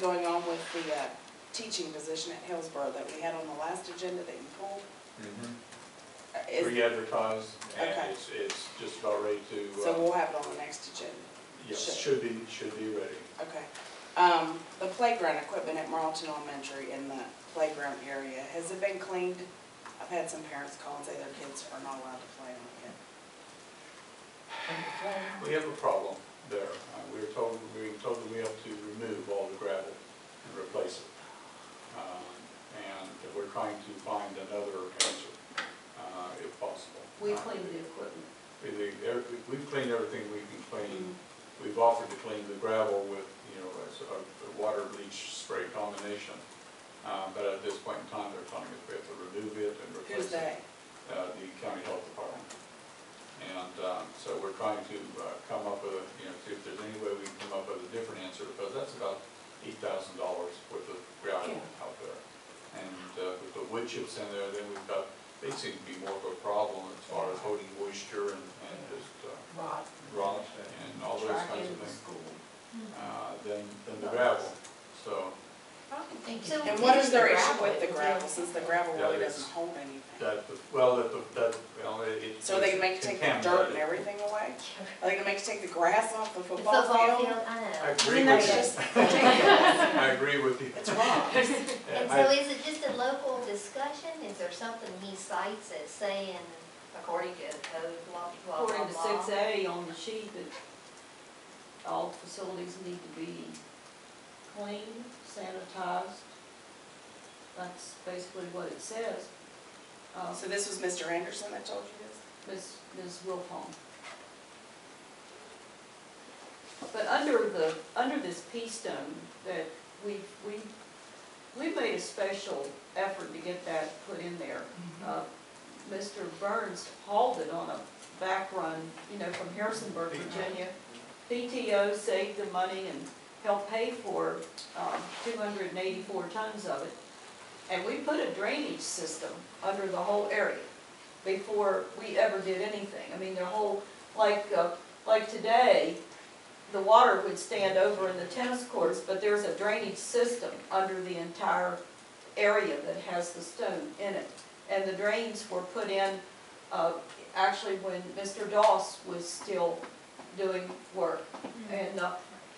going on with the teaching position at Hillsborough that we had on the last agenda that you pulled? Re-advertised, and Okay. it's just about ready to. So we'll have it on the next agenda? Yes, should be ready. Okay. The playground equipment at Marlton Elementary in the playground area, has it been cleaned? I've had some parents call and say their kids are not allowed to play on it yet. We have a problem there. We're told that we have to remove all the gravel and replace it. And we're trying to find another answer, if possible. We clean the equipment. We've cleaned everything we can clean. We've offered to clean the gravel with, a water bleach spray combination. But at this point in time, they're telling us we have to remove it and replace Who's they? The county health department. And so we're trying to come up with see if there's any way we can come up with a different answer, because that's about $8,000 worth of gravel out there. And with the wood chips in there, then they seem to be more of a problem as far as holding moisture and just rot and all those kinds of things. Than the gravel. So. And what is their issue with the gravel, since the gravel really doesn't hold anything? So they make take the dirt and everything away? Are they gonna make take the grass off the football field? I agree with you. I agree with you. It's wrong. And so is it just a local discussion? Is there something he cites as saying, according to code, blah, blah, blah, According to blah? 6A on the sheet, that all facilities need to be cleaned, sanitized. That's basically what it says. So this was Mr. Anderson that told you this? Ms. Wilfong. But under this P-stone that we made a special effort to get that put in there. Mr. Burns hauled it on a back run, from Harrisonburg, Virginia. PTO saved the money and helped pay for 284 tons of it. And we put a drainage system under the whole area before we ever did anything. I mean, the whole, like today, the water would stand over in the tennis courts, but there's a drainage system under the entire area that has the stone in it. And the drains were put in actually when Mr. Doss was still doing work. And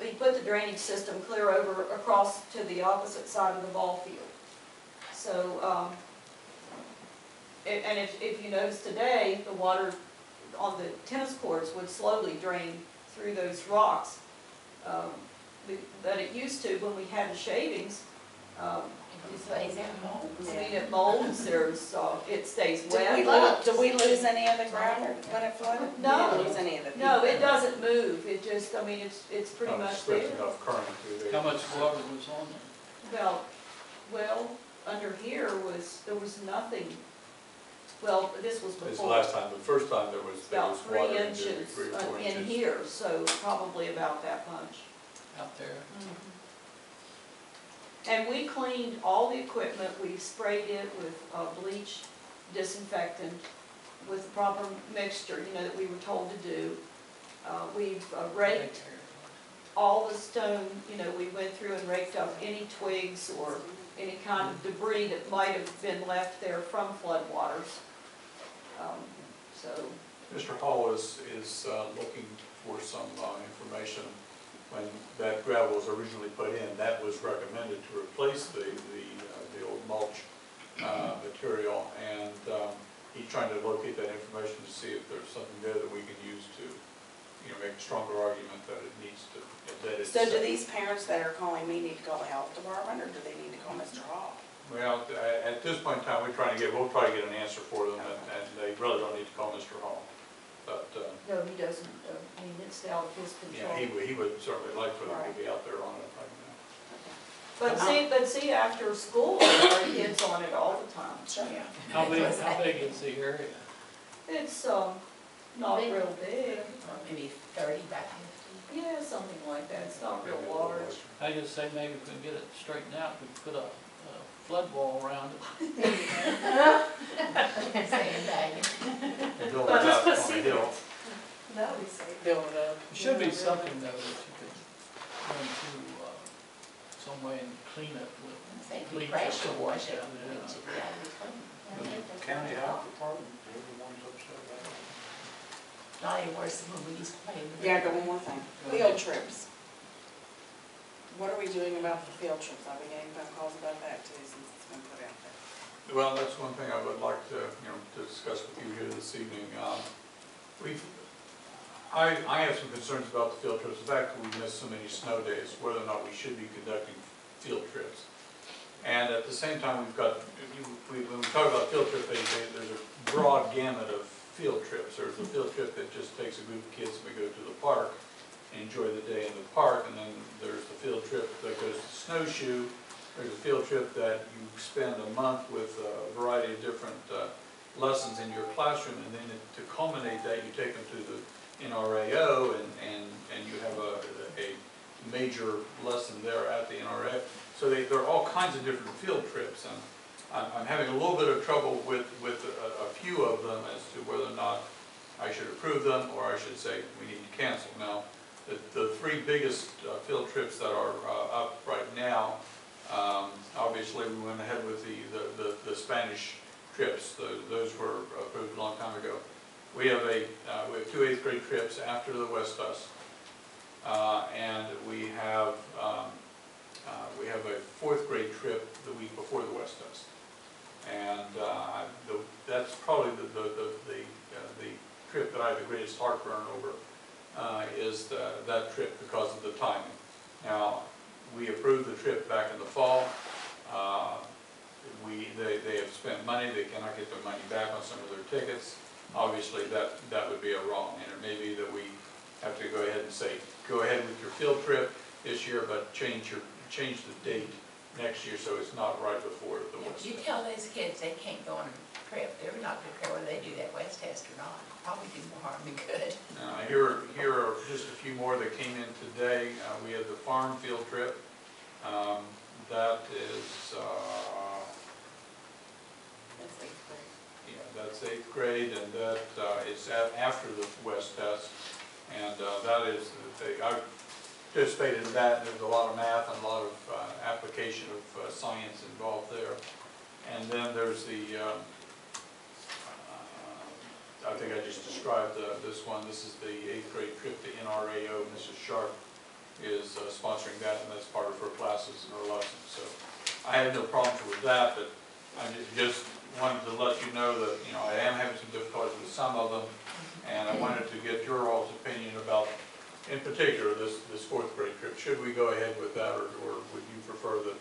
he put the drainage system clear over across to the opposite side of the ball field. So, and if you notice today, the water on the tennis courts would slowly drain through those rocks. That it used to when we had the shavings. It molds. It stays wet. Do we lose any of the gravel when it flooded? No. We didn't lose any of it. No, it doesn't move. It just, it's pretty much there. Enough current through there. How much water was on there? Well, under here there was nothing. Well, this was before. This is the last time. The first time there was about water 3 inches 3 or 4 inches in here, so probably about that much. Out there? And we cleaned all the equipment. We sprayed it with bleach, disinfectant, with the proper mixture, that we were told to do. We've raked all the stone. We went through and raked up any twigs or any kind of debris that might have been left there from floodwaters. Mr. Hall is looking for some information. When that gravel was originally put in, that was recommended to replace the old mulch material, and he's trying to locate that information to see if there's something there that we can use to, make a stronger argument that it needs to. So do these parents that are calling me need to call the health department, or do they need to call Mr. Hall? Well, at this point in time, we'll try to get an answer for them, and they really don't need to call Mr. Hall. But no, he doesn't. It's out of his control. Yeah, he would certainly like for them to be out there on it right now. But see, after school, there are kids on it all the time. Sure. Yeah. How big is the area? It's not real big. Maybe 30 by 50. Yeah, something like that. It's not real large. I just say maybe if we can get it straightened out, we could put a flood wall around it. Build it out on the hill. That would be safe. Build it up. It should be something though that you could run through, so some way and clean it with Say, if you bleach or pressure something wash like it, that, it should be out of the clean. The county health department, everyone's upset about it. Not any worse than when we used to play in the. Yeah, I got one more thing. Field trips. What are we doing about the field trips? I've been getting phone calls about that too since it's been put out there. Well, that's one thing I would like to, to discuss with you here this evening. I have some concerns about the field trips. The fact that we missed so many snow days, whether or not we should be conducting field trips. And at the same time, we've got, when we talk about field trips, there's a broad gamut of field trips. There's a field trip that just takes a group of kids and we go to the park and enjoy the day in the park. And then there's the field trip that goes to snowshoe. There's a field trip that you spend a month with a variety of different lessons in your classroom, and then to culminate that, you take them to the NRAO, and you have a major lesson there at the NRAO. So there are all kinds of different field trips, and I'm having a little bit of trouble with a few of them as to whether or not I should approve them, or I should say we need to cancel. Now, the three biggest field trips that are up right now, obviously we went ahead with the Spanish trips. Those were approved a long time ago. We have two 8th grade trips after the West Dust, and we have a 4th grade trip the week before the West Dust, and that's probably the trip that I have the greatest heartburn over, is that trip because of the timing. Now, we approved the trip back in the fall. They have spent money. They cannot get their money back on some of their tickets. Obviously, that would be a wrong, and it may be that we have to go ahead and say, go ahead with your field trip this year, but change the date next year so it's not right before the West If you Test. tell those kids they can't go on a trip, they're not going to care whether they do that West Test or not. Probably do more harm than good. Here are just a few more that came in today. We had the farm field trip. That is, That's 8th grade. yeah, that's 8th grade, and that is after the West Test. And that is, I participated in that. There's a lot of math and a lot of application of science involved there. And then there's the, I think I just described this one. This is the 8th grade trip to NRAO. Mrs. Sharp is sponsoring that, and that's part of her classes and her lessons. So I had no problems with that, but I just wanted to let you know that, I am having some difficulties with some of them, and I wanted to get your all's opinion about, in particular, this 4th grade trip. Should we go ahead with that, or would you prefer that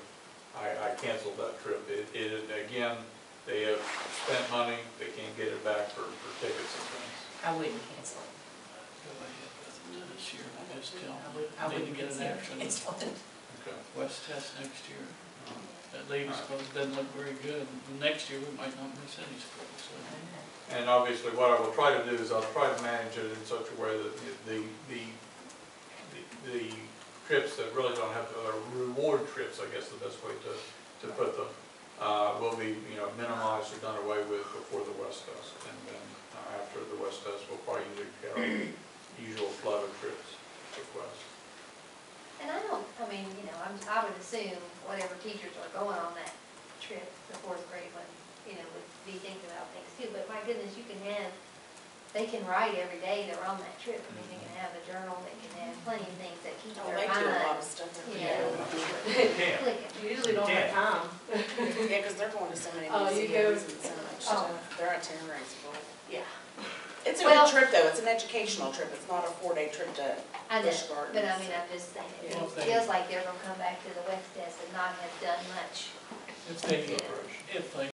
I canceled that trip? Again, they have spent money, they can't get it back for tickets and things. I wouldn't cancel it. go ahead with it this year, I guess, tell I them, they need to wouldn't get an consider action. canceling it. Okay. West Test next year. That ladies' club doesn't look very good. Next year, we might not miss any schools, so. And obviously, what I will try to do is I'll try to manage it in such a way that the trips that really don't have to, reward trips, I guess the best way to put them, will be, minimized or done away with before the West Dust. And then after the West Dust, we'll probably carry the usual flood of trips request. And I I would assume whatever teachers are going on that trip, the 4th grade one, would be thinking about things too. But my goodness, they can write every day they're on that trip. They can have a journal, they can have plenty of things that keep Oh, their they do a lot mind, of stuff. clicking. You usually don't have time. Yeah, because they're going to so many Oh, you go- museums and so much stuff. They're itinerary school. Yeah. It's a Well- good trip though. It's an educational trip. It's not a 4-day trip to I know, Busch Gardens. but I'm just saying, it Yeah. feels like they're gonna come back to the West Test and not have done much. If they, Yeah. if they